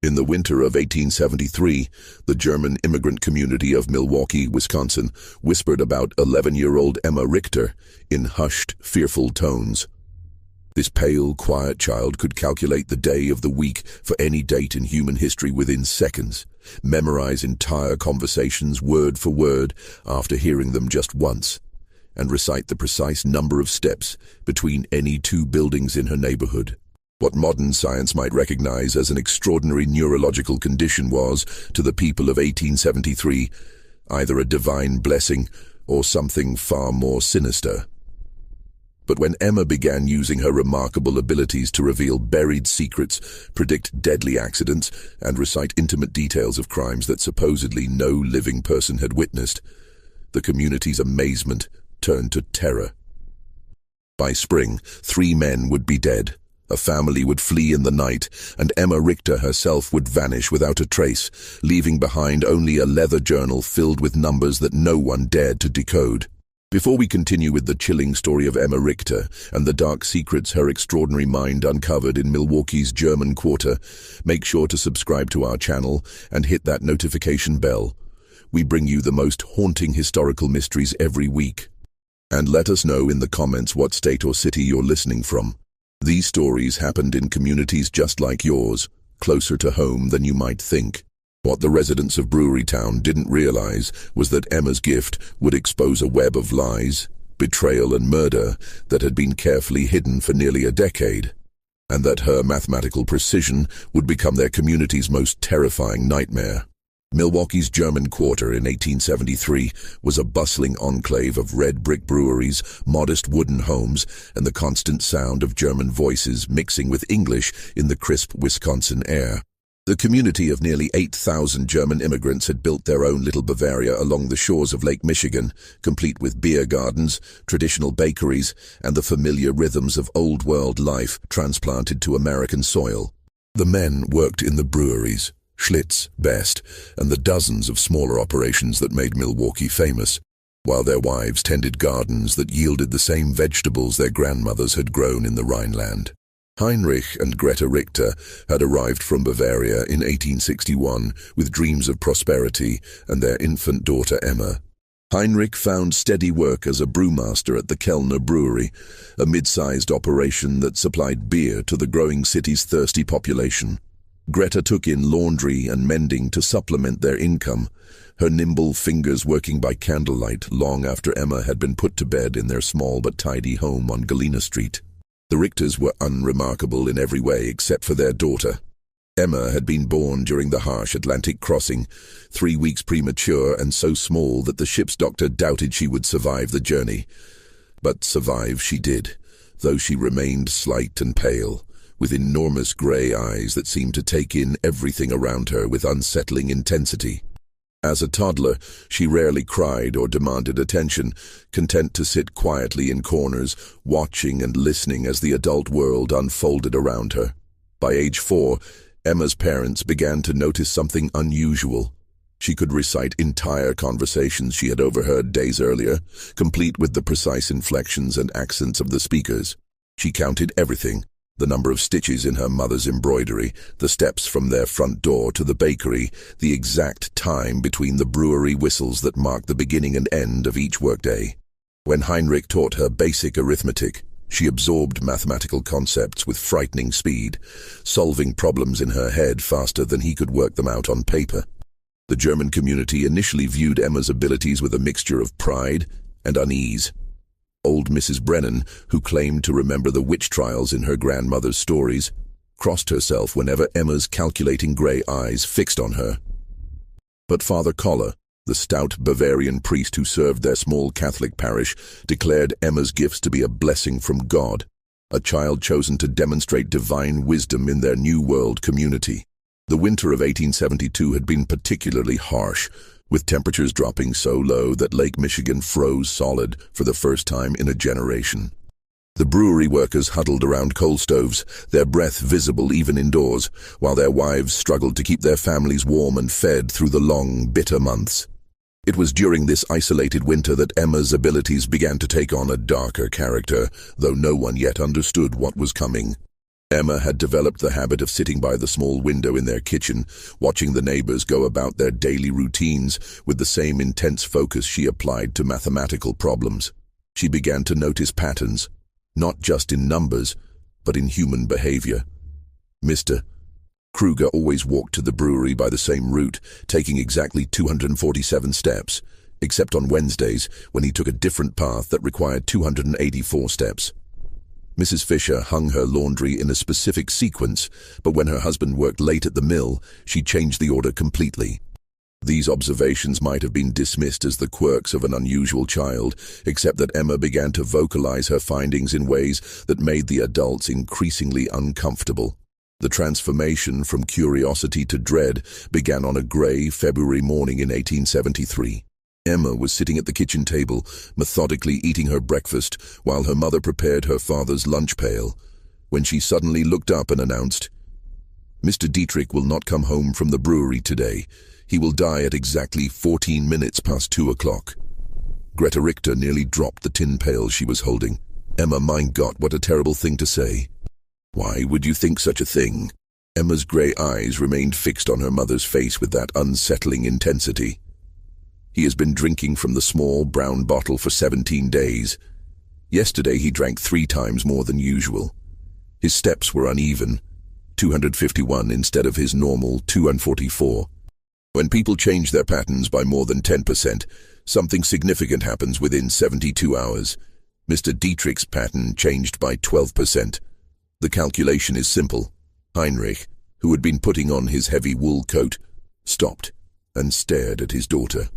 In the winter of 1873, the German immigrant community of Milwaukee, Wisconsin, whispered about 11-year-old Emma Richter in hushed, fearful tones. This pale, quiet child could calculate the day of the week for any date in human history within seconds, memorize entire conversations word for word after hearing them just once, and recite the precise number of steps between any two buildings in her neighborhood. What modern science might recognize as an extraordinary neurological condition was, to the people of 1873, either a divine blessing or something far more sinister. But when Emma began using her remarkable abilities to reveal buried secrets, predict deadly accidents, and recite intimate details of crimes that supposedly no living person had witnessed, the community's amazement turned to terror. By spring, 3 men would be dead. A family would flee in the night, and Emma Richter herself would vanish without a trace, leaving behind only a leather journal filled with numbers that no one dared to decode. Before we continue with the chilling story of Emma Richter and the dark secrets her extraordinary mind uncovered in Milwaukee's German Quarter, make sure to subscribe to our channel and hit that notification bell. We bring you the most haunting historical mysteries every week. And let us know in the comments what state or city you're listening from. These stories happened in communities just like yours, closer to home than you might think. What the residents of Brewery Town didn't realize was that Emma's gift would expose a web of lies, betrayal and murder that had been carefully hidden for nearly a decade, and that her mathematical precision would become their community's most terrifying nightmare. Milwaukee's German Quarter in 1873 was a bustling enclave of red brick breweries, modest wooden homes, and the constant sound of German voices mixing with English in the crisp Wisconsin air. The community of nearly 8,000 German immigrants had built their own little Bavaria along the shores of Lake Michigan, complete with beer gardens, traditional bakeries, and the familiar rhythms of old-world life transplanted to American soil. The men worked in the breweries, Schlitz, Best, and the dozens of smaller operations that made Milwaukee famous, while their wives tended gardens that yielded the same vegetables their grandmothers had grown in the Rhineland. Heinrich and Greta Richter had arrived from Bavaria in 1861 with dreams of prosperity and their infant daughter Emma. Heinrich found steady work as a brewmaster at the Kellner Brewery, a mid-sized operation that supplied beer to the growing city's thirsty population. Greta took in laundry and mending to supplement their income, her nimble fingers working by candlelight long after Emma had been put to bed in their small but tidy home on Galena Street. The Richters were unremarkable in every way except for their daughter. Emma had been born during the harsh Atlantic crossing, 3 weeks premature and so small that the ship's doctor doubted she would survive the journey. But survive she did, though she remained slight and pale, with enormous grey eyes that seemed to take in everything around her with unsettling intensity. As a toddler, she rarely cried or demanded attention, content to sit quietly in corners, watching and listening as the adult world unfolded around her. By age 4, Emma's parents began to notice something unusual. She could recite entire conversations she had overheard days earlier, complete with the precise inflections and accents of the speakers. She counted everything: the number of stitches in her mother's embroidery, the steps from their front door to the bakery, the exact time between the brewery whistles that marked the beginning and end of each workday. When Heinrich taught her basic arithmetic, she absorbed mathematical concepts with frightening speed, solving problems in her head faster than he could work them out on paper. The German community initially viewed Emma's abilities with a mixture of pride and unease. Old Mrs. Brennan, who claimed to remember the witch trials in her grandmother's stories, crossed herself whenever Emma's calculating grey eyes fixed on her. But Father Koller, the stout Bavarian priest who served their small Catholic parish, declared Emma's gifts to be a blessing from God, a child chosen to demonstrate divine wisdom in their New World community. The winter of 1872 had been particularly harsh, with temperatures dropping so low that Lake Michigan froze solid for the first time in a generation. The brewery workers huddled around coal stoves, their breath visible even indoors, while their wives struggled to keep their families warm and fed through the long, bitter months. It was during this isolated winter that Emma's abilities began to take on a darker character, though no one yet understood what was coming. Emma had developed the habit of sitting by the small window in their kitchen, watching the neighbors go about their daily routines with the same intense focus she applied to mathematical problems. She began to notice patterns, not just in numbers, but in human behavior. Mr. Kruger always walked to the brewery by the same route, taking exactly 247 steps, except on Wednesdays when he took a different path that required 284 steps. Mrs. Fisher hung her laundry in a specific sequence, but when her husband worked late at the mill, she changed the order completely. These observations might have been dismissed as the quirks of an unusual child, except that Emma began to vocalize her findings in ways that made the adults increasingly uncomfortable. The transformation from curiosity to dread began on a grey February morning in 1873. Emma was sitting at the kitchen table, methodically eating her breakfast while her mother prepared her father's lunch pail, when she suddenly looked up and announced, "Mr. Dietrich will not come home from the brewery today. He will die at exactly 14 minutes past 2 o'clock. Greta Richter nearly dropped the tin pail she was holding. Emma, mein Gott, what a terrible thing to say. Why would you think such a thing? Emma's grey eyes remained fixed on her mother's face with that unsettling intensity. He has been drinking from the small brown bottle for 17 days. Yesterday he drank 3 times more than usual. His steps were uneven, 251 instead of his normal 244. When people change their patterns by more than 10%, something significant happens within 72 hours. Mr. Dietrich's pattern changed by 12%. The calculation is simple. Heinrich, who had been putting on his heavy wool coat, stopped and stared at his daughter.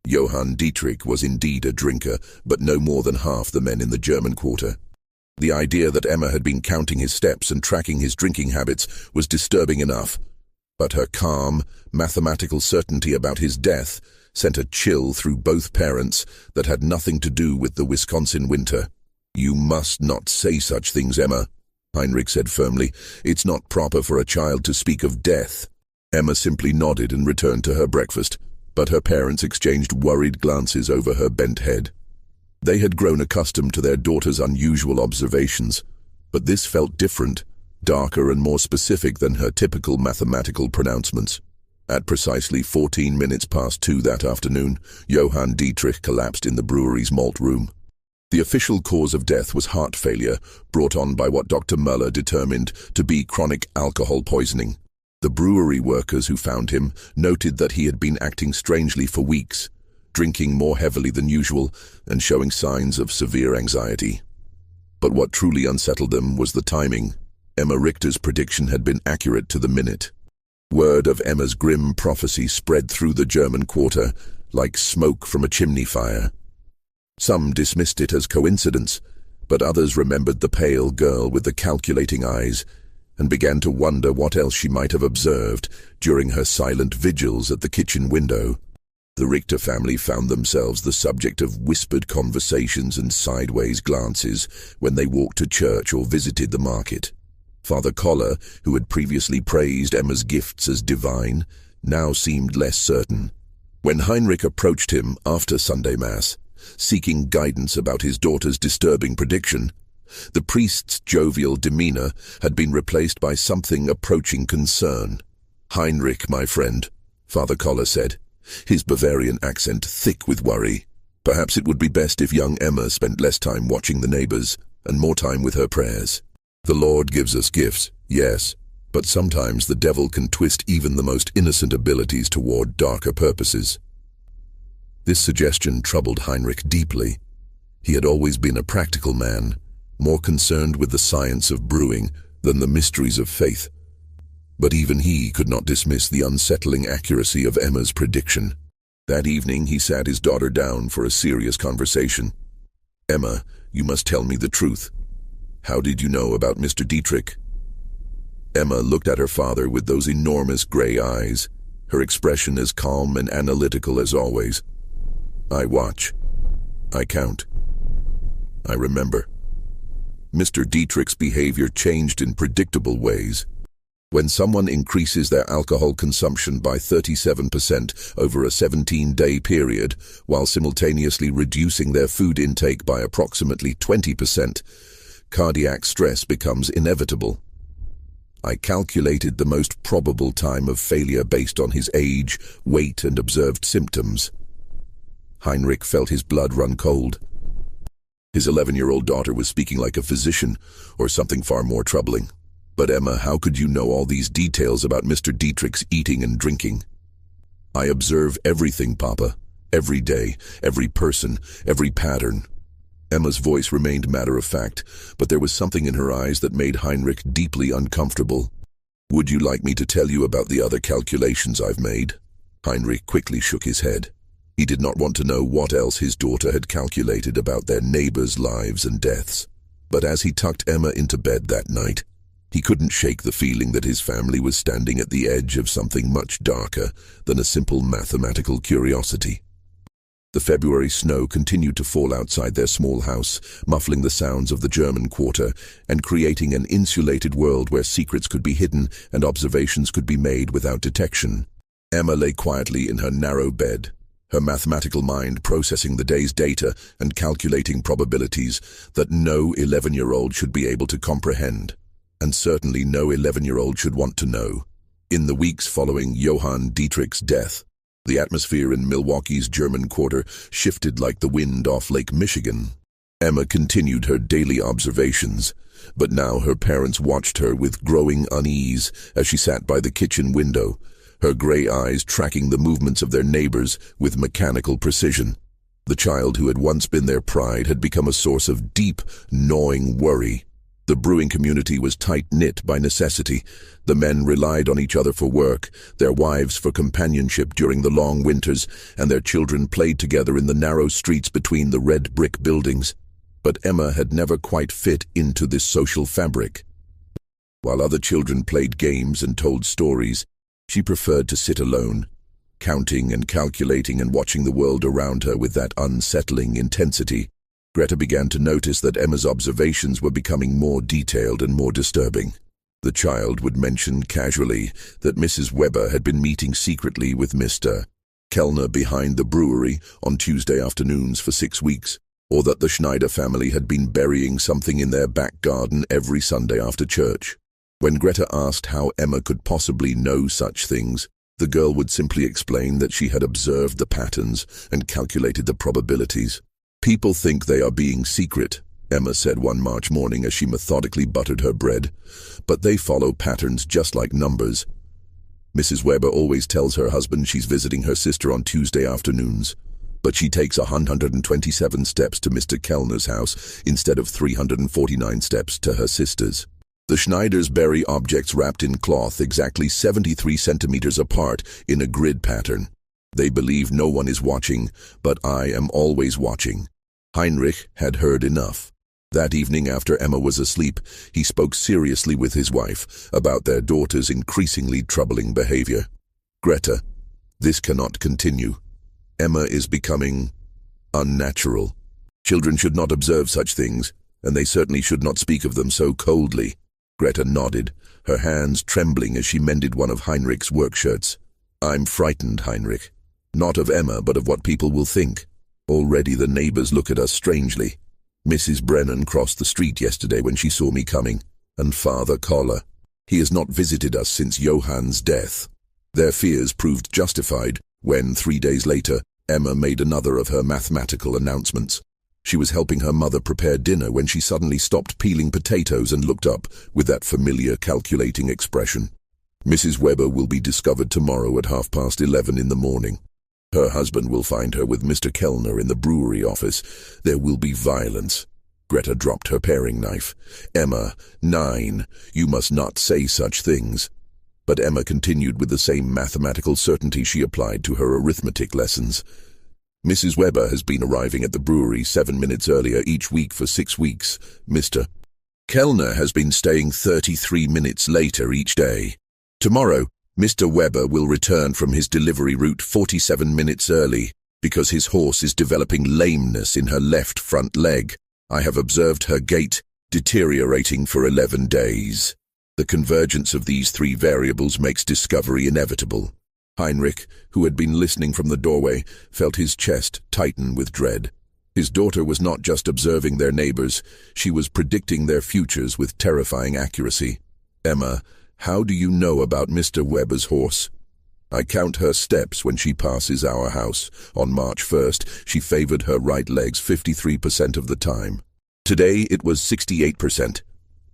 Johann Dietrich was indeed a drinker, but no more than half the men in the German quarter. The idea that Emma had been counting his steps and tracking his drinking habits was disturbing enough, but her calm, mathematical certainty about his death sent a chill through both parents that had nothing to do with the Wisconsin winter. "You must not say such things, Emma," Heinrich said firmly. "It's not proper for a child to speak of death." Emma simply nodded and returned to her breakfast, but her parents exchanged worried glances over her bent head. They had grown accustomed to their daughter's unusual observations, but this felt different, darker and more specific than her typical mathematical pronouncements. At precisely 14 minutes past 2 that afternoon, Johann Dietrich collapsed in the brewery's malt room. The official cause of death was heart failure, brought on by what Dr. Müller determined to be chronic alcohol poisoning. The brewery workers who found him noted that he had been acting strangely for weeks, drinking more heavily than usual and showing signs of severe anxiety. But what truly unsettled them was the timing. Emma Richter's prediction had been accurate to the minute. Word of Emma's grim prophecy spread through the German quarter like smoke from a chimney fire. Some dismissed it as coincidence, but others remembered the pale girl with the calculating eyes and began to wonder what else she might have observed during her silent vigils at the kitchen window. The Richter family found themselves the subject of whispered conversations and sideways glances when they walked to church or visited the market. Father Koller, who had previously praised Emma's gifts as divine, now seemed less certain. When Heinrich approached him after Sunday Mass, seeking guidance about his daughter's disturbing prediction, the priest's jovial demeanor had been replaced by something approaching concern. "Heinrich, my friend," Father Koller said, his Bavarian accent thick with worry. "Perhaps it would be best if young Emma spent less time watching the neighbors and more time with her prayers. The Lord gives us gifts, yes, but sometimes the devil can twist even the most innocent abilities toward darker purposes." This suggestion troubled Heinrich deeply. He had always been a practical man, more concerned with the science of brewing than the mysteries of faith. But even he could not dismiss the unsettling accuracy of Emma's prediction. That evening he sat his daughter down for a serious conversation. "Emma, you must tell me the truth. How did you know about Mr. Dietrich?" Emma looked at her father with those enormous grey eyes, her expression as calm and analytical as always. "I watch. I count. I remember." Mr. Dietrich's behavior changed in predictable ways. When someone increases their alcohol consumption by 37% over a 17-day period, while simultaneously reducing their food intake by approximately 20%, cardiac stress becomes inevitable. I calculated the most probable time of failure based on his age, weight, and observed symptoms. Heinrich felt his blood run cold. His 11-year-old daughter was speaking like a physician, or something far more troubling. But Emma, how could you know all these details about Mr. Dietrich's eating and drinking? I observe everything, Papa. Every day, every person, every pattern. Emma's voice remained matter-of-fact, but there was something in her eyes that made Heinrich deeply uncomfortable. Would you like me to tell you about the other calculations I've made? Heinrich quickly shook his head. He did not want to know what else his daughter had calculated about their neighbors' lives and deaths. But as he tucked Emma into bed that night, he couldn't shake the feeling that his family was standing at the edge of something much darker than a simple mathematical curiosity. The February snow continued to fall outside their small house, muffling the sounds of the German quarter and creating an insulated world where secrets could be hidden and observations could be made without detection. Emma lay quietly in her narrow bed, her mathematical mind processing the day's data and calculating probabilities that no 11-year-old should be able to comprehend, and certainly no 11-year-old should want to know. In the weeks following Johann Dietrich's death, the atmosphere in Milwaukee's German quarter shifted like the wind off Lake Michigan. Emma continued her daily observations, but now her parents watched her with growing unease as she sat by the kitchen window, her gray eyes tracking the movements of their neighbors with mechanical precision. The child who had once been their pride had become a source of deep, gnawing worry. The brewing community was tight-knit by necessity. The men relied on each other for work, their wives for companionship during the long winters, and their children played together in the narrow streets between the red brick buildings. But Emma had never quite fit into this social fabric. While other children played games and told stories, she preferred to sit alone, counting and calculating and watching the world around her with that unsettling intensity. Greta began to notice that Emma's observations were becoming more detailed and more disturbing. The child would mention casually that Mrs. Weber had been meeting secretly with Mr. Kellner behind the brewery on Tuesday afternoons for 6 weeks, or that the Schneider family had been burying something in their back garden every Sunday after church. When Greta asked how Emma could possibly know such things, the girl would simply explain that she had observed the patterns and calculated the probabilities. "People think they are being secret," Emma said one March morning as she methodically buttered her bread, "but they follow patterns just like numbers. Mrs. Weber always tells her husband she's visiting her sister on Tuesday afternoons, but she takes 127 steps to Mr. Kellner's house instead of 349 steps to her sister's. The Schneiders bury objects wrapped in cloth exactly 73 centimeters apart in a grid pattern. They believe no one is watching, but I am always watching." Heinrich had heard enough. That evening after Emma was asleep, he spoke seriously with his wife about their daughter's increasingly troubling behavior. "Greta, this cannot continue. Emma is becoming unnatural. Children should not observe such things, and they certainly should not speak of them so coldly." Greta nodded, her hands trembling as she mended one of Heinrich's work shirts. "I'm frightened, Heinrich. Not of Emma, but of what people will think. Already the neighbors look at us strangely. Mrs. Brennan crossed the street yesterday when she saw me coming, and Father Koller. He has not visited us since Johann's death." Their fears proved justified when, 3 days later, Emma made another of her mathematical announcements. She was helping her mother prepare dinner when she suddenly stopped peeling potatoes and looked up with that familiar calculating expression. "Mrs. Weber will be discovered tomorrow at 11:30 in the morning. Her husband will find her with Mr. Kellner in the brewery office. There will be violence." Greta dropped her paring knife. "Emma, 9, you must not say such things." But Emma continued with the same mathematical certainty she applied to her arithmetic lessons. "Mrs. Weber has been arriving at the brewery 7 minutes earlier each week for 6 weeks. Mr. Kellner has been staying 33 minutes later each day. Tomorrow, Mr. Weber will return from his delivery route 47 minutes early because his horse is developing lameness in her left front leg. I have observed her gait deteriorating for 11 days. The convergence of these 3 variables makes discovery inevitable." Heinrich, who had been listening from the doorway, felt his chest tighten with dread. His daughter was not just observing their neighbors, she was predicting their futures with terrifying accuracy. Emma, "How do you know about Mr. Weber's horse?" "I count her steps when she passes our house. On March 1st, she favored her right legs 53% of the time. Today it was 68%.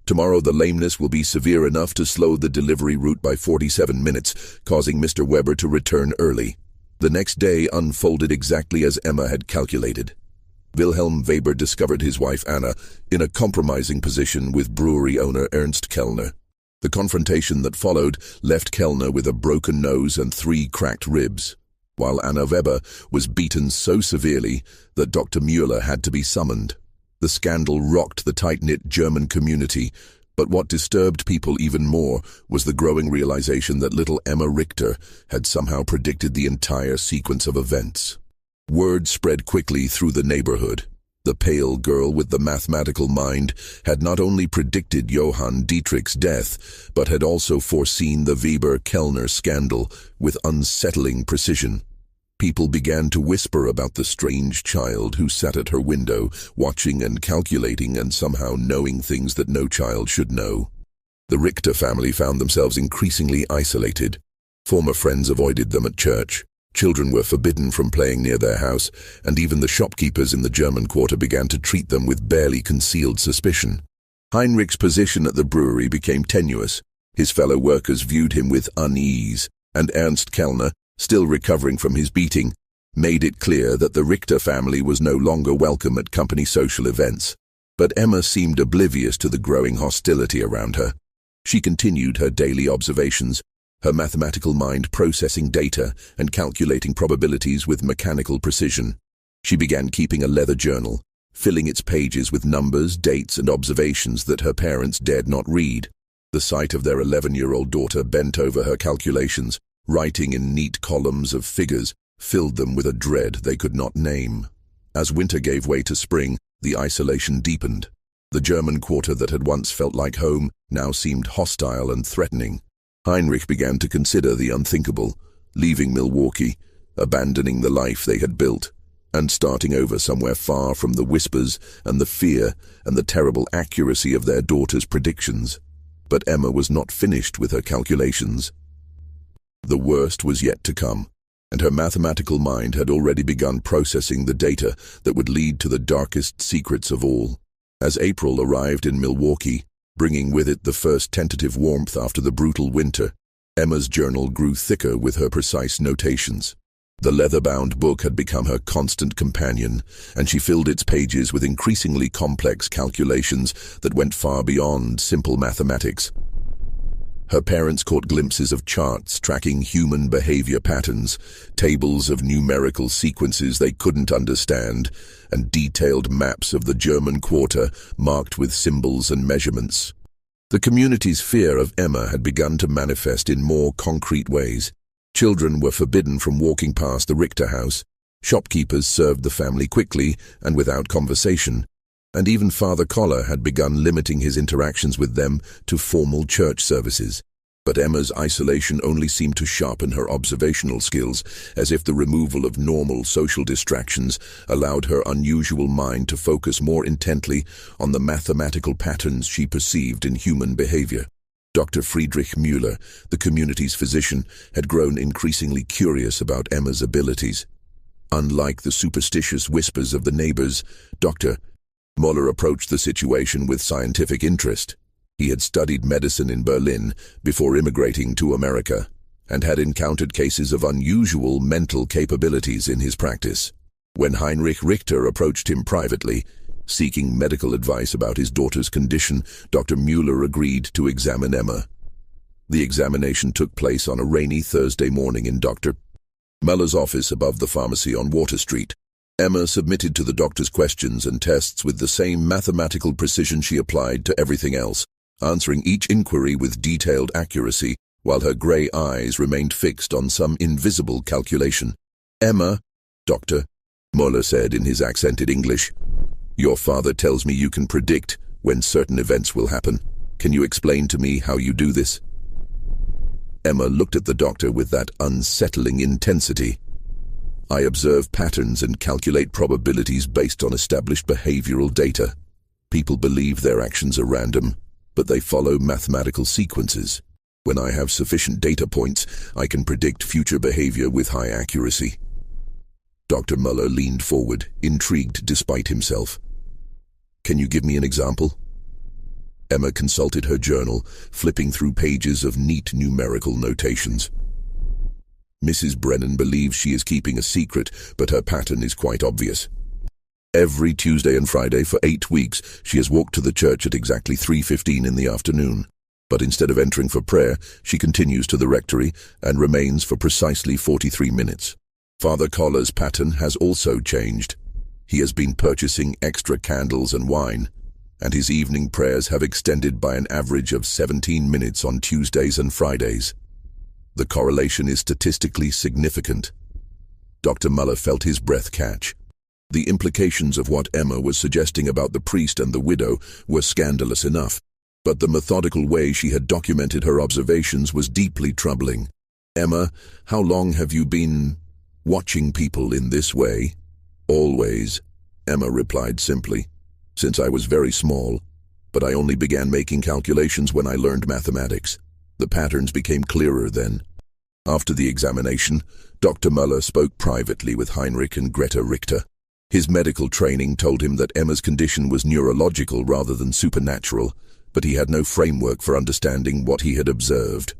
Tomorrow the lameness will be severe enough to slow the delivery route by 47 minutes, causing Mr. Weber to return early." The next day unfolded exactly as Emma had calculated. Wilhelm Weber discovered his wife Anna in a compromising position with brewery owner Ernst Kellner. The confrontation that followed left Kellner with a broken nose and 3 cracked ribs, while Anna Weber was beaten so severely that Dr. Müller had to be summoned. The scandal rocked the tight-knit German community, but what disturbed people even more was the growing realization that little Emma Richter had somehow predicted the entire sequence of events. Word spread quickly through the neighborhood. The pale girl with the mathematical mind had not only predicted Johann Dietrich's death, but had also foreseen the Weber-Kellner scandal with unsettling precision. People began to whisper about the strange child who sat at her window, watching and calculating and somehow knowing things that no child should know. The Richter family found themselves increasingly isolated. Former friends avoided them at church. Children were forbidden from playing near their house, and even the shopkeepers in the German quarter began to treat them with barely concealed suspicion. Heinrich's position at the brewery became tenuous. His fellow workers viewed him with unease, and Ernst Kellner, still recovering from his beating, made it clear that the Richter family was no longer welcome at company social events. But Emma seemed oblivious to the growing hostility around her. She continued her daily observations, her mathematical mind processing data and calculating probabilities with mechanical precision. She began keeping a leather journal, filling its pages with numbers, dates, and observations that her parents dared not read. The sight of their 11-year-old daughter bent over her calculations, writing in neat columns of figures, filled them with a dread they could not name. As winter gave way to spring, the isolation deepened. The German quarter that had once felt like home now seemed hostile and threatening. Heinrich began to consider the unthinkable, leaving Milwaukee, abandoning the life they had built, and starting over somewhere far from the whispers and the fear and the terrible accuracy of their daughter's predictions. But Emma was not finished with her calculations. The worst was yet to come, and her mathematical mind had already begun processing the data that would lead to the darkest secrets of all. As April arrived in Milwaukee, bringing with it the first tentative warmth after the brutal winter, Emma's journal grew thicker with her precise notations. The leather-bound book had become her constant companion, and she filled its pages with increasingly complex calculations that went far beyond simple mathematics. Her parents caught glimpses of charts tracking human behavior patterns, tables of numerical sequences they couldn't understand, and detailed maps of the German quarter marked with symbols and measurements. The community's fear of Emma had begun to manifest in more concrete ways. Children were forbidden from walking past the Richter house. Shopkeepers served the family quickly and without conversation, and even Father Koller had begun limiting his interactions with them to formal church services. But Emma's isolation only seemed to sharpen her observational skills, as if the removal of normal social distractions allowed her unusual mind to focus more intently on the mathematical patterns she perceived in human behavior. Dr. Friedrich Müller, the community's physician, had grown increasingly curious about Emma's abilities. Unlike the superstitious whispers of the neighbors, Dr. Müller approached the situation with scientific interest. He had studied medicine in Berlin before immigrating to America, and had encountered cases of unusual mental capabilities in his practice. When Heinrich Richter approached him privately, seeking medical advice about his daughter's condition, Dr. Müller agreed to examine Emma. The examination took place on a rainy Thursday morning in Dr. Müller's office above the pharmacy on Water Street. Emma submitted to the doctor's questions and tests with the same mathematical precision she applied to everything else, answering each inquiry with detailed accuracy, while her grey eyes remained fixed on some invisible calculation. "Emma," Dr. Müller said in his accented English, "your father tells me you can predict when certain events will happen. Can you explain to me how you do this?" Emma looked at the doctor with that unsettling intensity. "I observe patterns and calculate probabilities based on established behavioral data. People believe their actions are random, but they follow mathematical sequences. When I have sufficient data points, I can predict future behavior with high accuracy. Dr. Muller leaned forward, intrigued despite himself. Can you give me an example? Emma consulted her journal, flipping through pages of neat numerical notations. Mrs. Brennan believes she is keeping a secret, but her pattern is quite obvious. Every Tuesday and Friday for 8 weeks, she has walked to the church at exactly 3:15 in the afternoon. But instead of entering for prayer, she continues to the rectory and remains for precisely 43 minutes. Father Collar's pattern has also changed. He has been purchasing extra candles and wine, and his evening prayers have extended by an average of 17 minutes on Tuesdays and Fridays. The correlation is statistically significant. Dr. Muller felt his breath catch. The implications of what Emma was suggesting about the priest and the widow were scandalous enough, but the methodical way she had documented her observations was deeply troubling. Emma, how long have you been watching people in this way? Always, Emma replied simply. Since I was very small, but I only began making calculations when I learned mathematics. The patterns became clearer then. After the examination, Dr. Muller spoke privately with Heinrich and Greta Richter. His medical training told him that Emma's condition was neurological rather than supernatural, but he had no framework for understanding what he had observed.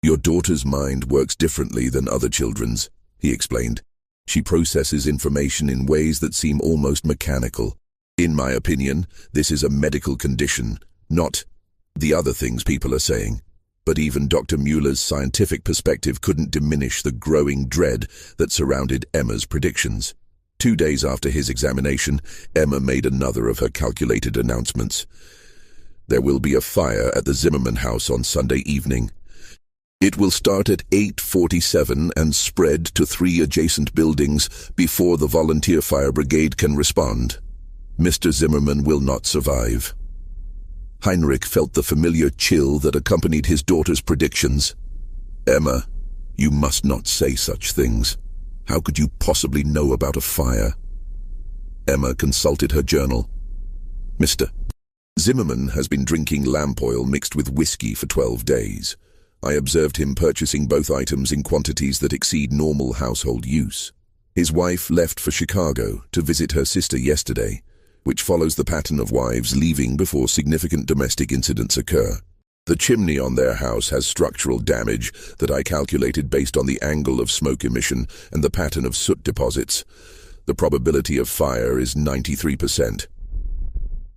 Your daughter's mind works differently than other children's, he explained. She processes information in ways that seem almost mechanical. In my opinion, this is a medical condition, not the other things people are saying. But even Dr. Mueller's scientific perspective couldn't diminish the growing dread that surrounded Emma's predictions. 2 days after his examination, Emma made another of her calculated announcements. There will be a fire at the Zimmerman house on Sunday evening. It will start at 8:47 and spread to 3 adjacent buildings before the volunteer fire brigade can respond. Mr. Zimmerman will not survive. Heinrich felt the familiar chill that accompanied his daughter's predictions. Emma, you must not say such things. How could you possibly know about a fire? Emma consulted her journal. Mr. Zimmerman has been drinking lamp oil mixed with whiskey for 12 days. I observed him purchasing both items in quantities that exceed normal household use. His wife left for Chicago to visit her sister yesterday, which follows the pattern of wives leaving before significant domestic incidents occur. The chimney on their house has structural damage that I calculated based on the angle of smoke emission and the pattern of soot deposits. The probability of fire is 93%.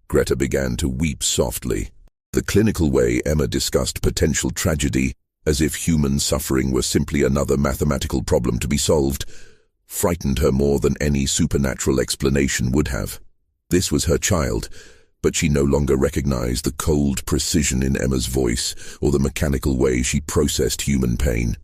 Greta began to weep softly. The clinical way Emma discussed potential tragedy, as if human suffering were simply another mathematical problem to be solved, frightened her more than any supernatural explanation would have. This was her child, but she no longer recognized the cold precision in Emma's voice or the mechanical way she processed human pain.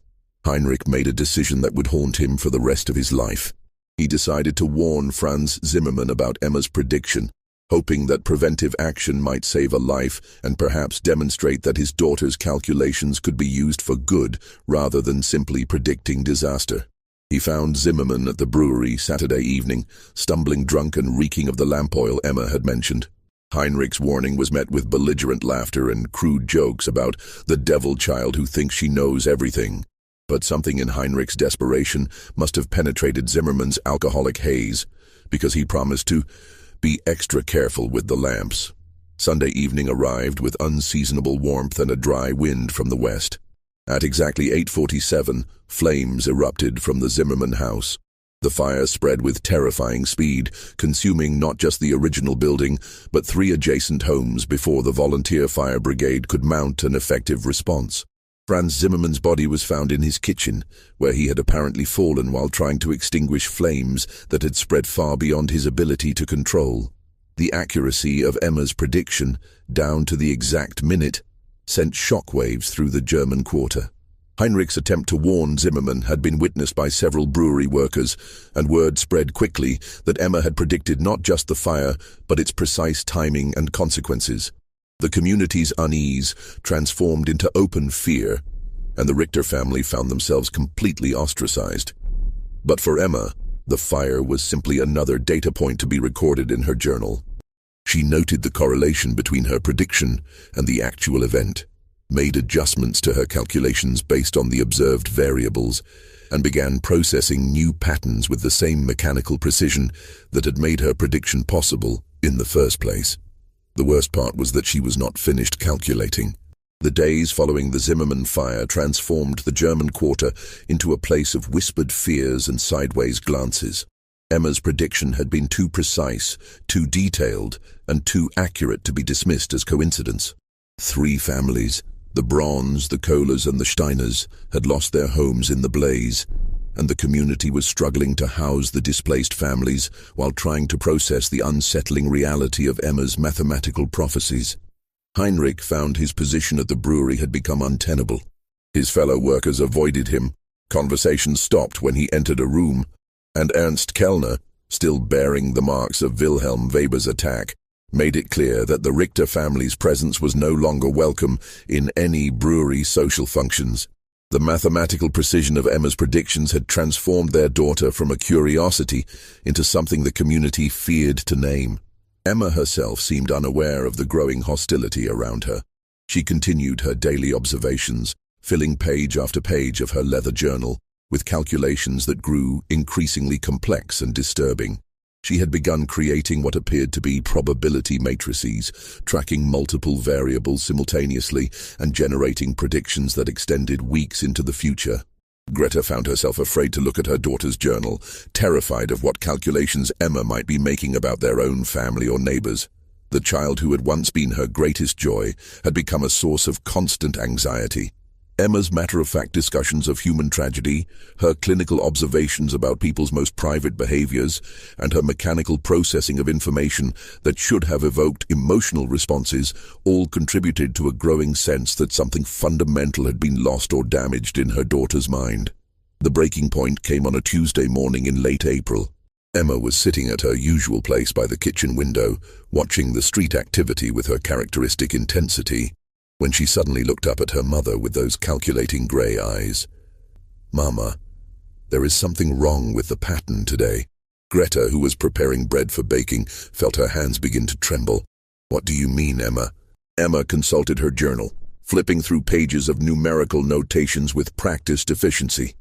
Heinrich made a decision that would haunt him for the rest of his life. He decided to warn Franz Zimmermann about Emma's prediction, hoping that preventive action might save a life and perhaps demonstrate that his daughter's calculations could be used for good rather than simply predicting disaster. He found Zimmermann at the brewery Saturday evening, stumbling drunk and reeking of the lamp oil Emma had mentioned. Heinrich's warning was met with belligerent laughter and crude jokes about the devil child who thinks she knows everything. But something in Heinrich's desperation must have penetrated Zimmermann's alcoholic haze, because he promised to be extra careful with the lamps. Sunday evening arrived with unseasonable warmth and a dry wind from the west. At exactly 8:47, flames erupted from the Zimmerman house. The fire spread with terrifying speed, consuming not just the original building, but 3 adjacent homes before the volunteer fire brigade could mount an effective response. Franz Zimmermann's body was found in his kitchen, where he had apparently fallen while trying to extinguish flames that had spread far beyond his ability to control. The accuracy of Emma's prediction, down to the exact minute, sent shockwaves through the German quarter. Heinrich's attempt to warn Zimmermann had been witnessed by several brewery workers, and word spread quickly that Emma had predicted not just the fire, but its precise timing and consequences. The community's unease transformed into open fear, and the Richter family found themselves completely ostracized. But for Emma, the fire was simply another data point to be recorded in her journal. She noted the correlation between her prediction and the actual event. made adjustments to her calculations based on the observed variables, and began processing new patterns with the same mechanical precision that had made her prediction possible in the first place. The worst part was that she was not finished calculating. The days following the Zimmermann fire transformed the German quarter into a place of whispered fears and sideways glances. Emma's prediction had been too precise, too detailed, and too accurate to be dismissed as coincidence. 3 families, the Brauns, the Kohlers, and the Steiners, had lost their homes in the blaze, and the community was struggling to house the displaced families while trying to process the unsettling reality of Emma's mathematical prophecies. Heinrich found his position at the brewery had become untenable. His fellow workers avoided him. Conversations stopped when he entered a room, and Ernst Kellner, still bearing the marks of Wilhelm Weber's attack, made it clear that the Richter family's presence was no longer welcome in any brewery social functions. The mathematical precision of Emma's predictions had transformed their daughter from a curiosity into something the community feared to name. Emma herself seemed unaware of the growing hostility around her. She continued her daily observations, filling page after page of her leather journal with calculations that grew increasingly complex and disturbing. She had begun creating what appeared to be probability matrices, tracking multiple variables simultaneously and generating predictions that extended weeks into the future. Greta found herself afraid to look at her daughter's journal, terrified of what calculations Emma might be making about their own family or neighbors. The child who had once been her greatest joy had become a source of constant anxiety. Emma's matter-of-fact discussions of human tragedy, her clinical observations about people's most private behaviors, and her mechanical processing of information that should have evoked emotional responses all contributed to a growing sense that something fundamental had been lost or damaged in her daughter's mind. The breaking point came on a Tuesday morning in late April. Emma was sitting at her usual place by the kitchen window, watching the street activity with her characteristic intensity, when she suddenly looked up at her mother with those calculating grey eyes. "Mama, there is something wrong with the pattern today." Greta, who was preparing bread for baking, felt her hands begin to tremble. "What do you mean, Emma?" Emma consulted her journal, flipping through pages of numerical notations with practiced efficiency.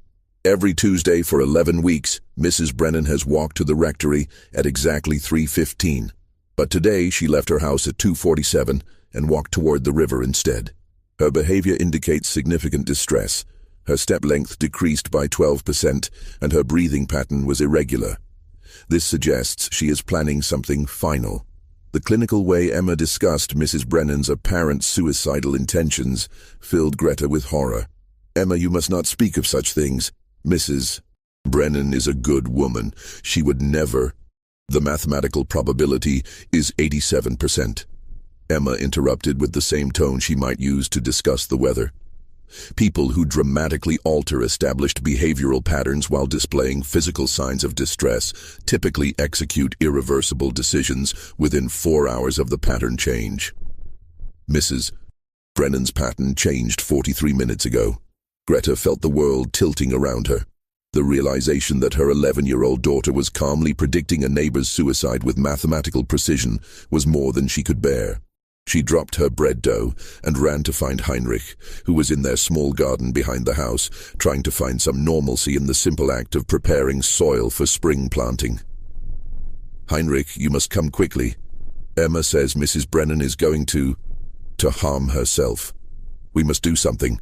"Every Tuesday for 11 weeks, Mrs. Brennan has walked to the rectory at exactly 3:15. But today she left her house at 2:47 and walked toward the river instead. Her behavior indicates significant distress. Her step length decreased by 12%, and her breathing pattern was irregular. This suggests she is planning something final." The clinical way Emma discussed Mrs. Brennan's apparent suicidal intentions filled Greta with horror. "Emma, you must not speak of such things. Mrs. Brennan is a good woman. She would never. The mathematical probability is 87%. Emma interrupted with the same tone she might use to discuss the weather. "People who dramatically alter established behavioral patterns while displaying physical signs of distress typically execute irreversible decisions within 4 hours of the pattern change." Mrs. Brennan's pattern changed 43 minutes ago. Greta felt the world tilting around her. The realization that her 11-year-old daughter was calmly predicting a neighbor's suicide with mathematical precision was more than she could bear. She dropped her bread dough and ran to find Heinrich, who was in their small garden behind the house, trying to find some normalcy in the simple act of preparing soil for spring planting. "Heinrich, you must come quickly. Emma says Mrs. Brennan is going to harm herself. We must do something."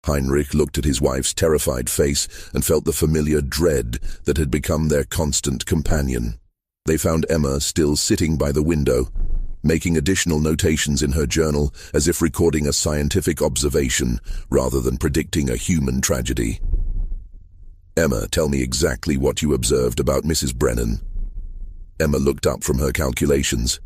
Heinrich looked at his wife's terrified face and felt the familiar dread that had become their constant companion. They found Emma still sitting by the window, making additional notations in her journal as if recording a scientific observation rather than predicting a human tragedy. "Emma, tell me exactly what you observed about Mrs. Brennan." Emma looked up from her calculations.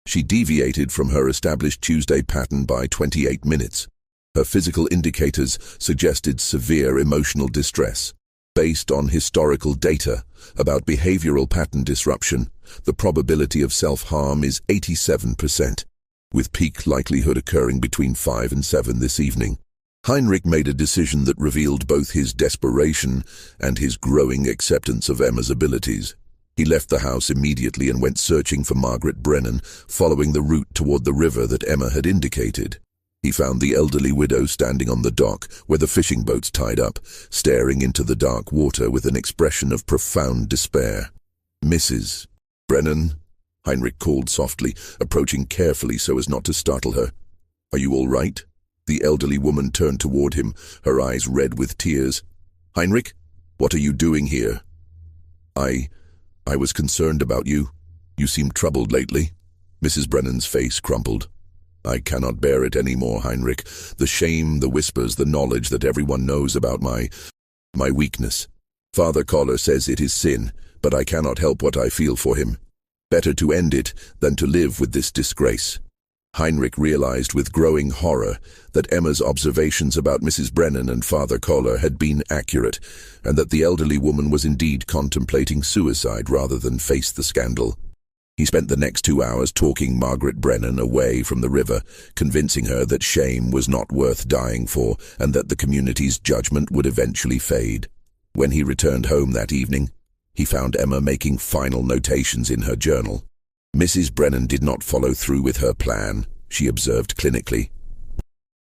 She deviated from her established Tuesday pattern by 28 minutes. Her physical indicators suggested severe emotional distress. Based on historical data about behavioral pattern disruption, the probability of self-harm is 87%, with peak likelihood occurring between 5 and 7 this evening. Heinrich made a decision that revealed both his desperation and his growing acceptance of Emma's abilities. He left the house immediately and went searching for Margaret Brennan, following the route toward the river that Emma had indicated. He found the elderly widow standing on the dock where the fishing boats tied up, staring into the dark water with an expression of profound despair. "Mrs. Brennan," Heinrich called softly, approaching carefully so as not to startle her. "Are you all right?" The elderly woman turned toward him, her eyes red with tears. "Heinrich, what are you doing here?" I was concerned about you. You seem troubled lately." Mrs. Brennan's face crumpled. "I cannot bear it any more, Heinrich. The shame, the whispers, the knowledge that everyone knows about my weakness. Father Kepler says it is sin, but I cannot help what I feel for him. Better to end it than to live with this disgrace." Heinrich realized with growing horror that Emma's observations about Mrs. Brennan and Father Kepler had been accurate, and that the elderly woman was indeed contemplating suicide rather than face the scandal. He spent the next 2 hours talking Margaret Brennan away from the river, convincing her that shame was not worth dying for and that the community's judgment would eventually fade. When he returned home that evening, he found Emma making final notations in her journal. Mrs. Brennan did not follow through with her plan, she observed clinically.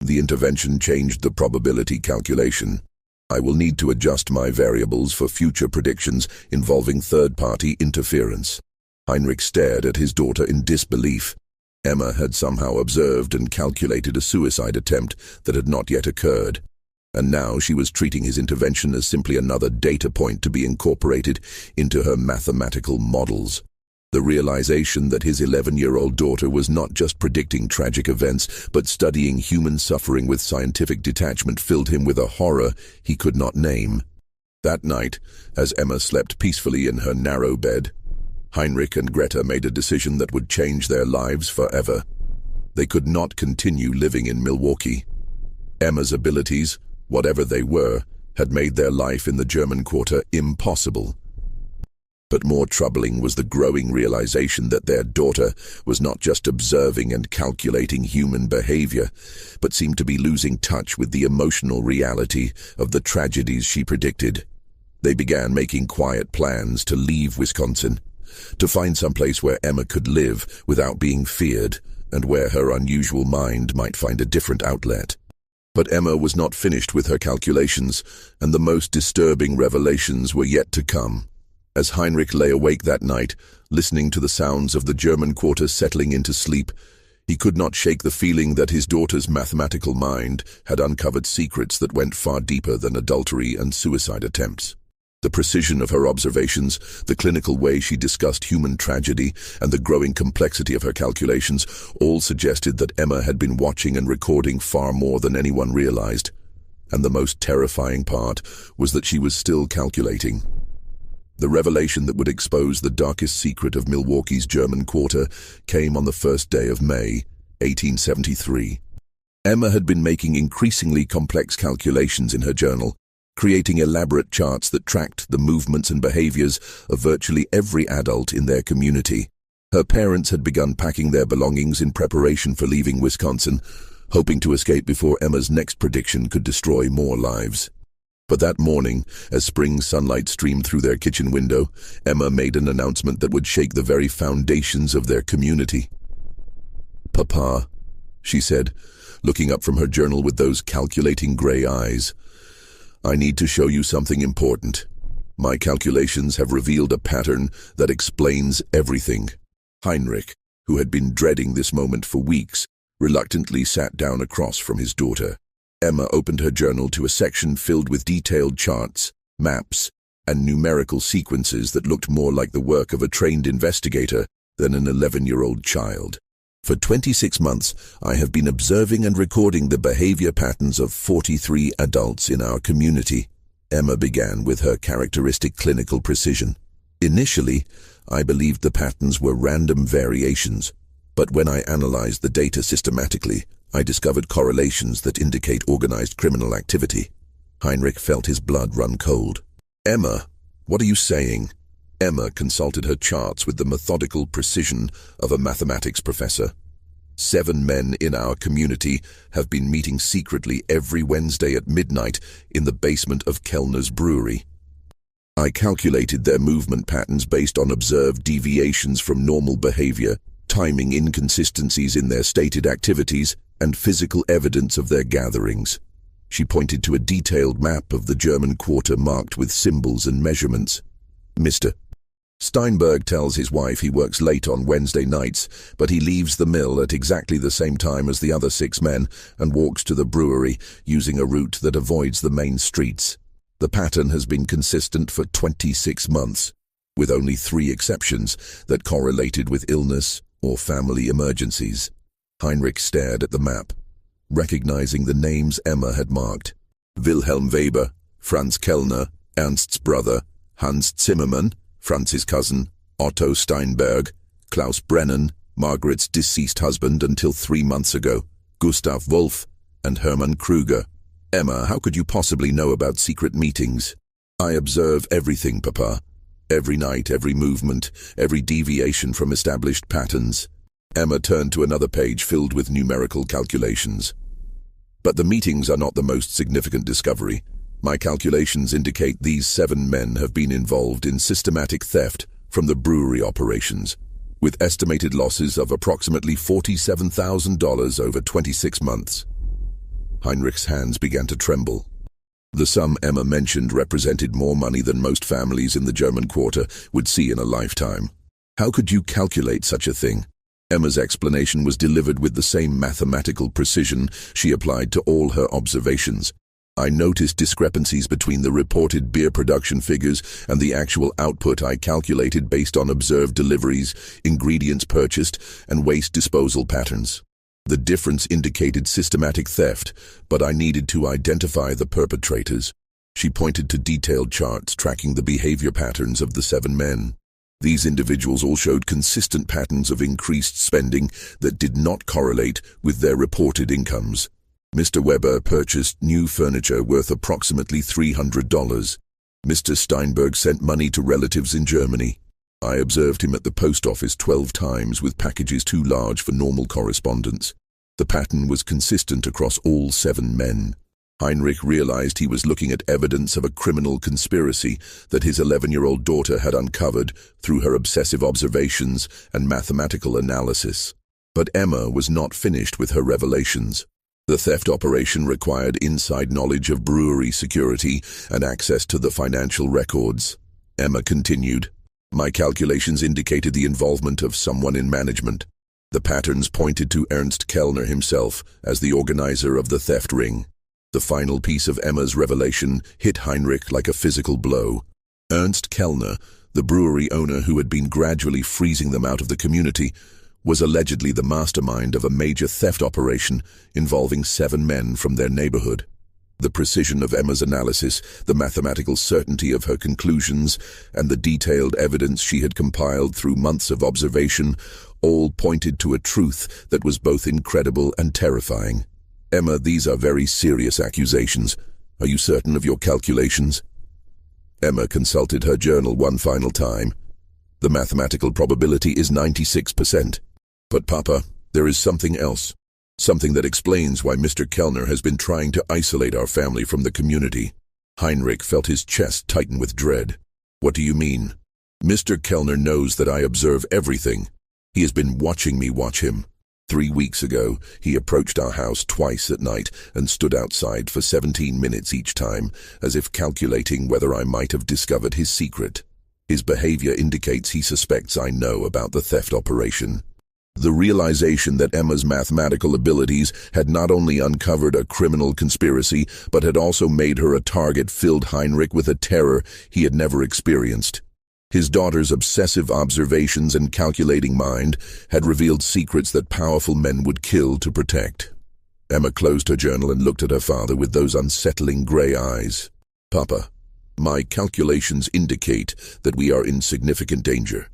"The intervention changed the probability calculation. I will need to adjust my variables for future predictions involving third-party interference." Heinrich stared at his daughter in disbelief. Emma had somehow observed and calculated a suicide attempt that had not yet occurred, and now she was treating his intervention as simply another data point to be incorporated into her mathematical models. The realization that his 11-year-old daughter was not just predicting tragic events, but studying human suffering with scientific detachment filled him with a horror he could not name. That night, as Emma slept peacefully in her narrow bed, Heinrich and Greta made a decision that would change their lives forever. They could not continue living in Milwaukee. Emma's abilities, whatever they were, had made their life in the German quarter impossible. But more troubling was the growing realization that their daughter was not just observing and calculating human behavior, but seemed to be losing touch with the emotional reality of the tragedies she predicted. They began making quiet plans to leave Wisconsin, to find some place where Emma could live without being feared, and where her unusual mind might find a different outlet. But Emma was not finished with her calculations, and the most disturbing revelations were yet to come. As Heinrich lay awake that night, listening to the sounds of the German quarter settling into sleep, he could not shake the feeling that his daughter's mathematical mind had uncovered secrets that went far deeper than adultery and suicide attempts. The precision of her observations, the clinical way she discussed human tragedy, and the growing complexity of her calculations all suggested that Emma had been watching and recording far more than anyone realized. And the most terrifying part was that she was still calculating. The revelation that would expose the darkest secret of Milwaukee's German quarter came on the first day of May, 1873. Emma had been making increasingly complex calculations in her journal, creating elaborate charts that tracked the movements and behaviors of virtually every adult in their community. Her parents had begun packing their belongings in preparation for leaving Wisconsin, hoping to escape before Emma's next prediction could destroy more lives. But that morning, as spring sunlight streamed through their kitchen window, Emma made an announcement that would shake the very foundations of their community. "Papa," she said, looking up from her journal with those calculating gray eyes, "I need to show you something important. My calculations have revealed a pattern that explains everything." Heinrich, who had been dreading this moment for weeks, reluctantly sat down across from his daughter. Emma opened her journal to a section filled with detailed charts, maps, and numerical sequences that looked more like the work of a trained investigator than an 11-year-old child. "For 26 months, I have been observing and recording the behavior patterns of 43 adults in our community," Emma began with her characteristic clinical precision. "Initially, I believed the patterns were random variations, but when I analyzed the data systematically, I discovered correlations that indicate organized criminal activity." Heinrich felt his blood run cold. "Emma, what are you saying?" Emma consulted her charts with the methodical precision of a mathematics professor. 7 men in our community have been meeting secretly every Wednesday at midnight in the basement of Kellner's brewery. I calculated their movement patterns based on observed deviations from normal behavior, timing inconsistencies in their stated activities, and physical evidence of their gatherings. She pointed to a detailed map of the German quarter marked with symbols and measurements. Mr. Steinberg tells his wife he works late on Wednesday nights, but he leaves the mill at exactly the same time as the other 6 men and walks to the brewery using a route that avoids the main streets. The pattern has been consistent for 26 months, with only 3 exceptions that correlated with illness or family emergencies. Heinrich stared at the map, recognizing the names Emma had marked. Wilhelm Weber, Franz Kellner, Ernst's brother, Hans Zimmermann, Franz's cousin, Otto Steinberg, Klaus Brennan, Margaret's deceased husband until 3 months ago, Gustav Wolf, and Hermann Kruger. Emma, how could you possibly know about secret meetings? I observe everything, Papa. Every night, every movement, every deviation from established patterns. Emma turned to another page filled with numerical calculations. But the meetings are not the most significant discovery. My calculations indicate these 7 men have been involved in systematic theft from the brewery operations, with estimated losses of approximately $47,000 over 26 months. Heinrich's hands began to tremble. The sum Emma mentioned represented more money than most families in the German quarter would see in a lifetime. How could you calculate such a thing? Emma's explanation was delivered with the same mathematical precision she applied to all her observations. I noticed discrepancies between the reported beer production figures and the actual output I calculated based on observed deliveries, ingredients purchased, and waste disposal patterns. The difference indicated systematic theft, but I needed to identify the perpetrators. She pointed to detailed charts tracking the behavior patterns of the 7 men. These individuals all showed consistent patterns of increased spending that did not correlate with their reported incomes. Mr. Weber purchased new furniture worth approximately $300. Mr. Steinberg sent money to relatives in Germany. I observed him at the post office 12 times with packages too large for normal correspondence. The pattern was consistent across all 7 men. Heinrich realized he was looking at evidence of a criminal conspiracy that his 11-year-old daughter had uncovered through her obsessive observations and mathematical analysis. But Emma was not finished with her revelations. The theft operation required inside knowledge of brewery security and access to the financial records. Emma continued, My calculations indicated the involvement of someone in management. The patterns pointed to Ernst Kellner himself as the organizer of the theft ring. The final piece of Emma's revelation hit Heinrich like a physical blow. Ernst Kellner, the brewery owner who had been gradually freezing them out of the community, was allegedly the mastermind of a major theft operation involving 7 men from their neighborhood. The precision of Emma's analysis, the mathematical certainty of her conclusions, and the detailed evidence she had compiled through months of observation all pointed to a truth that was both incredible and terrifying. Emma, these are very serious accusations. Are you certain of your calculations? Emma consulted her journal one final time. The mathematical probability is 96%. But Papa, there is something else. Something that explains why Mr. Kellner has been trying to isolate our family from the community. Heinrich felt his chest tighten with dread. What do you mean? Mr. Kellner knows that I observe everything. He has been watching me watch him. 3 weeks ago, he approached our house twice at night and stood outside for 17 minutes each time, as if calculating whether I might have discovered his secret. His behavior indicates he suspects I know about the theft operation. The realization that Emma's mathematical abilities had not only uncovered a criminal conspiracy, but had also made her a target filled Heinrich with a terror he had never experienced. His daughter's obsessive observations and calculating mind had revealed secrets that powerful men would kill to protect. Emma closed her journal and looked at her father with those unsettling gray eyes. Papa, my calculations indicate that we are in significant danger.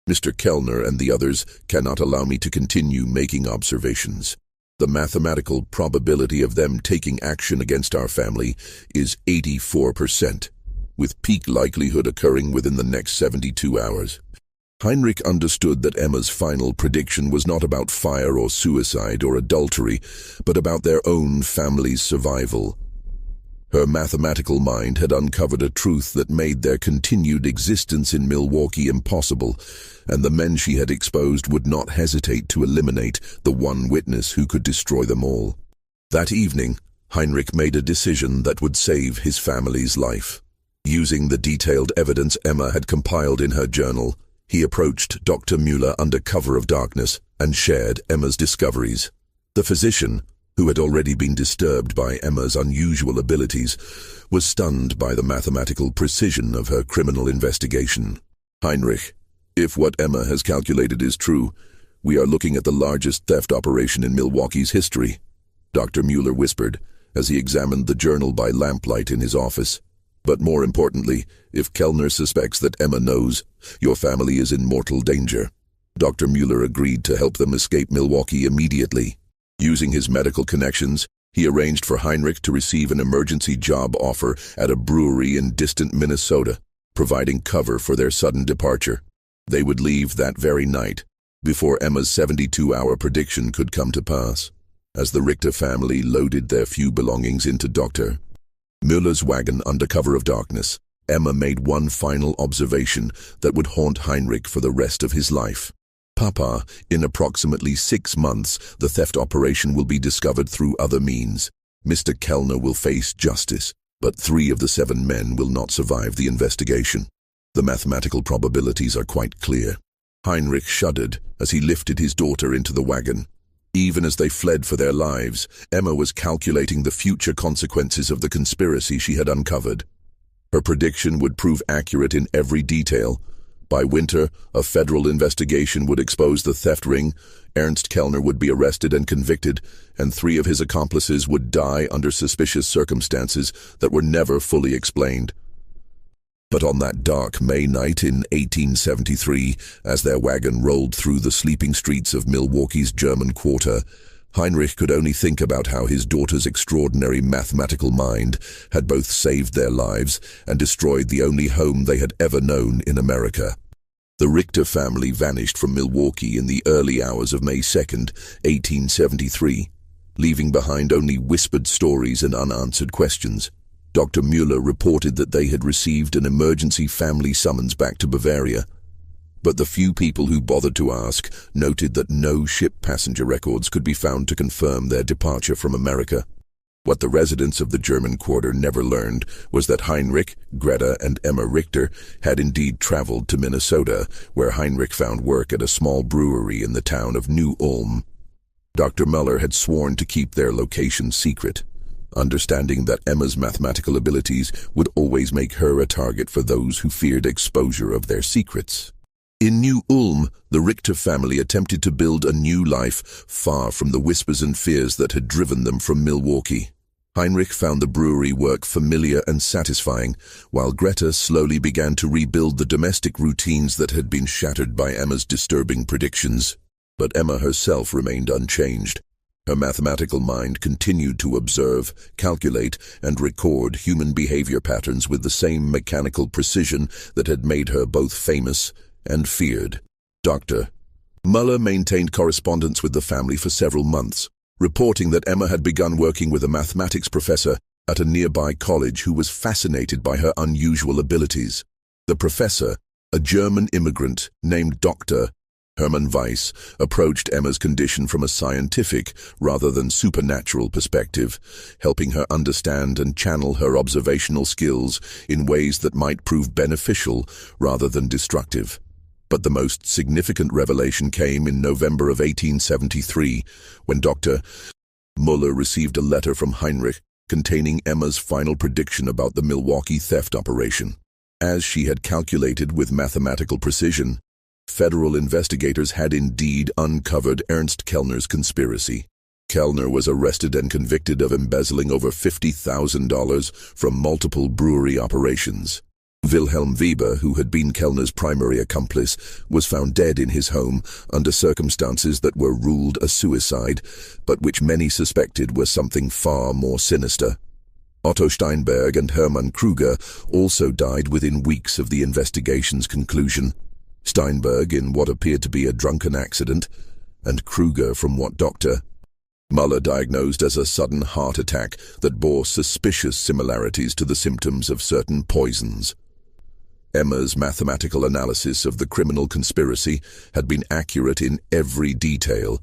Mr. Kellner and the others cannot allow me to continue making observations. The mathematical probability of them taking action against our family is 84%, with peak likelihood occurring within the next 72 hours. Heinrich understood that Emma's final prediction was not about fire or suicide or adultery, but about their own family's survival. Her mathematical mind had uncovered a truth that made their continued existence in Milwaukee impossible, and the men she had exposed would not hesitate to eliminate the one witness who could destroy them all. That evening, Heinrich made a decision that would save his family's life. Using the detailed evidence Emma had compiled in her journal, he approached Dr. Müller under cover of darkness and shared Emma's discoveries. The physician, who had already been disturbed by Emma's unusual abilities, was stunned by the mathematical precision of her criminal investigation. "Heinrich, if what Emma has calculated is true, we are looking at the largest theft operation in Milwaukee's history," Dr. Müller whispered as he examined the journal by lamplight in his office. "But more importantly, if Kellner suspects that Emma knows, your family is in mortal danger." Dr. Müller agreed to help them escape Milwaukee immediately. Using his medical connections, he arranged for Heinrich to receive an emergency job offer at a brewery in distant Minnesota, providing cover for their sudden departure. They would leave that very night, before Emma's 72-hour prediction could come to pass. As the Richter family loaded their few belongings into Dr. Müller's wagon under cover of darkness, Emma made one final observation that would haunt Heinrich for the rest of his life. "Papa, in approximately 6 months, the theft operation will be discovered through other means. Mr. Kellner will face justice, but 3 of the 7 men will not survive the investigation. The mathematical probabilities are quite clear." Heinrich shuddered as he lifted his daughter into the wagon. Even as they fled for their lives, Emma was calculating the future consequences of the conspiracy she had uncovered. Her prediction would prove accurate in every detail. By winter, a federal investigation would expose the theft ring, Ernst Kellner would be arrested and convicted, and 3 of his accomplices would die under suspicious circumstances that were never fully explained. But on that dark May night in 1873, as their wagon rolled through the sleeping streets of Milwaukee's German Quarter, Heinrich could only think about how his daughter's extraordinary mathematical mind had both saved their lives and destroyed the only home they had ever known in America. The Richter family vanished from Milwaukee in the early hours of May 2nd, 1873, leaving behind only whispered stories and unanswered questions. Dr. Müller reported that they had received an emergency family summons back to Bavaria, but the few people who bothered to ask noted that no ship passenger records could be found to confirm their departure from America. What the residents of the German Quarter never learned was that Heinrich, Greta, and Emma Richter had indeed traveled to Minnesota, where Heinrich found work at a small brewery in the town of New Ulm. Dr. Müller had sworn to keep their location secret, understanding that Emma's mathematical abilities would always make her a target for those who feared exposure of their secrets. In New Ulm, the Richter family attempted to build a new life far from the whispers and fears that had driven them from Milwaukee. Heinrich found the brewery work familiar and satisfying, while Greta slowly began to rebuild the domestic routines that had been shattered by Emma's disturbing predictions. But Emma herself remained unchanged. Her mathematical mind continued to observe, calculate, and record human behavior patterns with the same mechanical precision that had made her both famous and feared. Dr. Müller maintained correspondence with the family for several months, reporting that Emma had begun working with a mathematics professor at a nearby college who was fascinated by her unusual abilities. The professor, a German immigrant named Dr. Hermann Weiss, approached Emma's condition from a scientific rather than supernatural perspective, helping her understand and channel her observational skills in ways that might prove beneficial rather than destructive. But the most significant revelation came in November of 1873, when Dr. Müller received a letter from Heinrich containing Emma's final prediction about the Milwaukee theft operation. As she had calculated with mathematical precision, federal investigators had indeed uncovered Ernst Kellner's conspiracy. Kellner was arrested and convicted of embezzling over $50,000 from multiple brewery operations. Wilhelm Weber, who had been Kellner's primary accomplice, was found dead in his home under circumstances that were ruled a suicide, but which many suspected were something far more sinister. Otto Steinberg and Hermann Kruger also died within weeks of the investigation's conclusion. Steinberg in what appeared to be a drunken accident, and Kruger from what Dr. Muller diagnosed as a sudden heart attack that bore suspicious similarities to the symptoms of certain poisons. Emma's mathematical analysis of the criminal conspiracy had been accurate in every detail,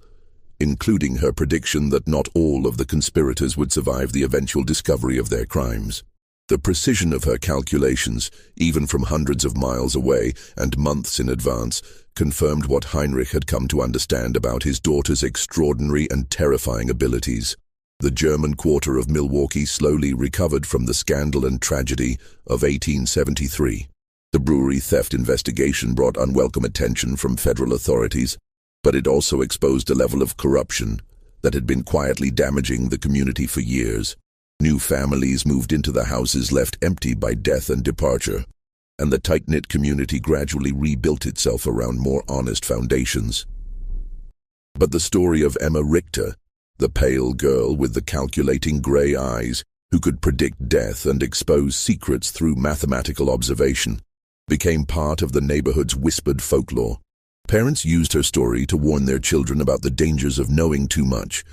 including her prediction that not all of the conspirators would survive the eventual discovery of their crimes. The precision of her calculations, even from hundreds of miles away and months in advance, confirmed what Heinrich had come to understand about his daughter's extraordinary and terrifying abilities. The German quarter of Milwaukee slowly recovered from the scandal and tragedy of 1873. The brewery theft investigation brought unwelcome attention from federal authorities, but it also exposed a level of corruption that had been quietly damaging the community for years. New families moved into the houses left empty by death and departure, and the tight-knit community gradually rebuilt itself around more honest foundations. But the story of Emma Richter, the pale girl with the calculating gray eyes who could predict death and expose secrets through mathematical observation, became part of the neighborhood's whispered folklore. Parents used her story to warn their children about the dangers of knowing too much,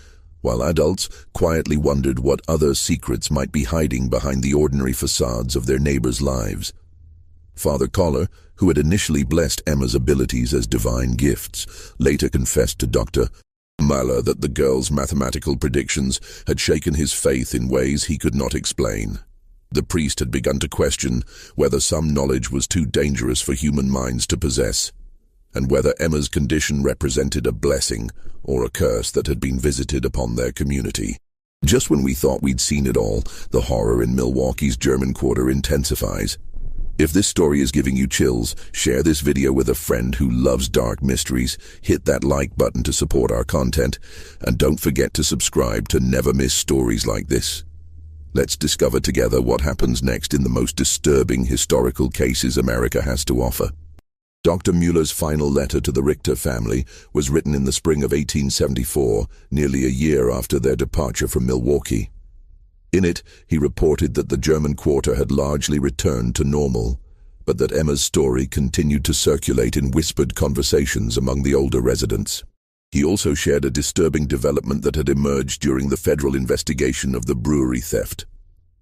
while adults quietly wondered what other secrets might be hiding behind the ordinary facades of their neighbors' lives. Father Koller, who had initially blessed Emma's abilities as divine gifts, later confessed to Dr. Muller that the girl's mathematical predictions had shaken his faith in ways he could not explain. The priest had begun to question whether some knowledge was too dangerous for human minds to possess, and whether Emma's condition represented a blessing or a curse that had been visited upon their community. Just when we thought we'd seen it all, the horror in Milwaukee's German quarter intensifies. If this story is giving you chills, share this video with a friend who loves dark mysteries, hit that like button to support our content, and don't forget to subscribe to never miss stories like this. Let's discover together what happens next in the most disturbing historical cases America has to offer. Dr. Muller's final letter to the Richter family was written in the spring of 1874, nearly a year after their departure from Milwaukee. In it, he reported that the German quarter had largely returned to normal, but that Emma's story continued to circulate in whispered conversations among the older residents. He also shared a disturbing development that had emerged during the federal investigation of the brewery theft.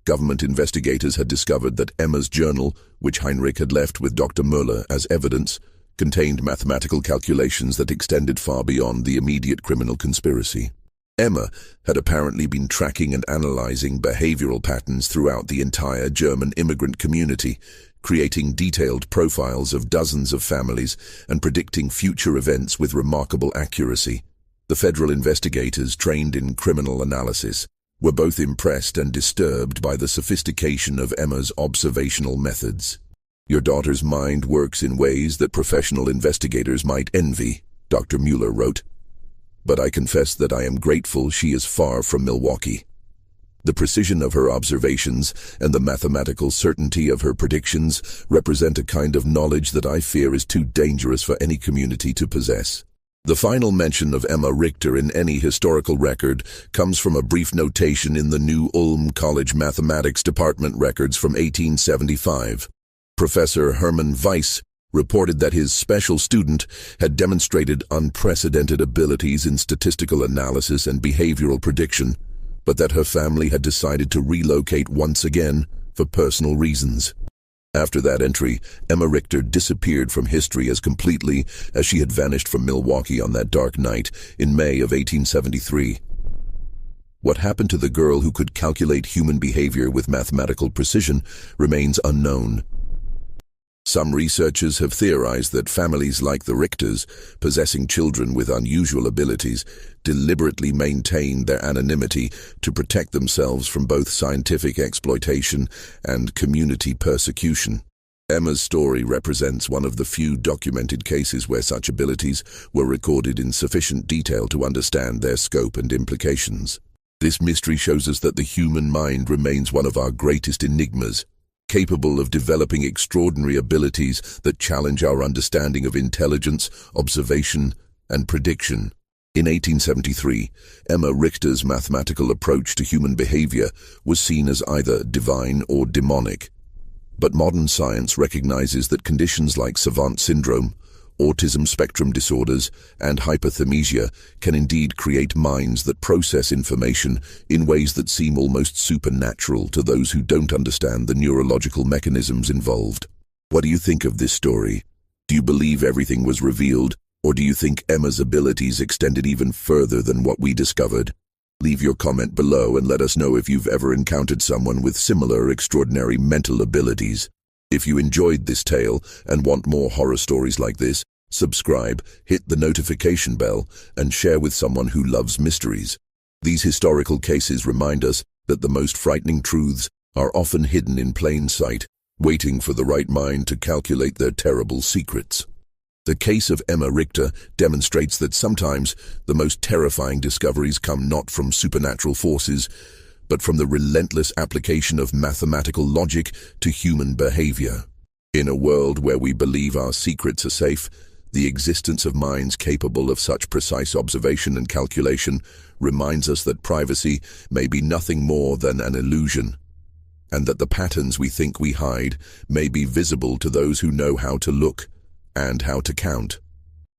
Government investigators had discovered that Emma's journal, which Heinrich had left with Dr. Muller as evidence, contained mathematical calculations that extended far beyond the immediate criminal conspiracy. Emma had apparently been tracking and analyzing behavioral patterns throughout the entire German immigrant community, creating detailed profiles of dozens of families and predicting future events with remarkable accuracy. The federal investigators, trained in criminal analysis, were both impressed and disturbed by the sophistication of Emma's observational methods. "Your daughter's mind works in ways that professional investigators might envy," Dr. Muller wrote. "But I confess that I am grateful she is far from Milwaukee. The precision of her observations and the mathematical certainty of her predictions represent a kind of knowledge that I fear is too dangerous for any community to possess." The final mention of Emma Richter in any historical record comes from a brief notation in the New Ulm College Mathematics Department records from 1875. Professor Hermann Weiss reported that his special student had demonstrated unprecedented abilities in statistical analysis and behavioral prediction, but that her family had decided to relocate once again for personal reasons. After that entry, Emma Richter disappeared from history as completely as she had vanished from Milwaukee on that dark night in May of 1873. What happened to the girl who could calculate human behavior with mathematical precision remains unknown. Some researchers have theorized that families like the Richters, possessing children with unusual abilities, deliberately maintained their anonymity to protect themselves from both scientific exploitation and community persecution. Emma's story represents one of the few documented cases where such abilities were recorded in sufficient detail to understand their scope and implications. This mystery shows us that the human mind remains one of our greatest enigmas, capable of developing extraordinary abilities that challenge our understanding of intelligence, observation, and prediction. In 1873, Emma Richter's mathematical approach to human behavior was seen as either divine or demonic. But modern science recognizes that conditions like savant syndrome, autism spectrum disorders, and hyperthymesia can indeed create minds that process information in ways that seem almost supernatural to those who don't understand the neurological mechanisms involved. What do you think of this story? Do you believe everything was revealed, or do you think Emma's abilities extended even further than what we discovered? Leave your comment below and let us know if you've ever encountered someone with similar extraordinary mental abilities. If you enjoyed this tale and want more horror stories like this, subscribe, hit the notification bell, and share with someone who loves mysteries. These historical cases remind us that the most frightening truths are often hidden in plain sight, waiting for the right mind to calculate their terrible secrets. The case of Emma Richter demonstrates that sometimes the most terrifying discoveries come not from supernatural forces, but from the relentless application of mathematical logic to human behavior. In a world where we believe our secrets are safe, the existence of minds capable of such precise observation and calculation reminds us that privacy may be nothing more than an illusion, and that the patterns we think we hide may be visible to those who know how to look and how to count.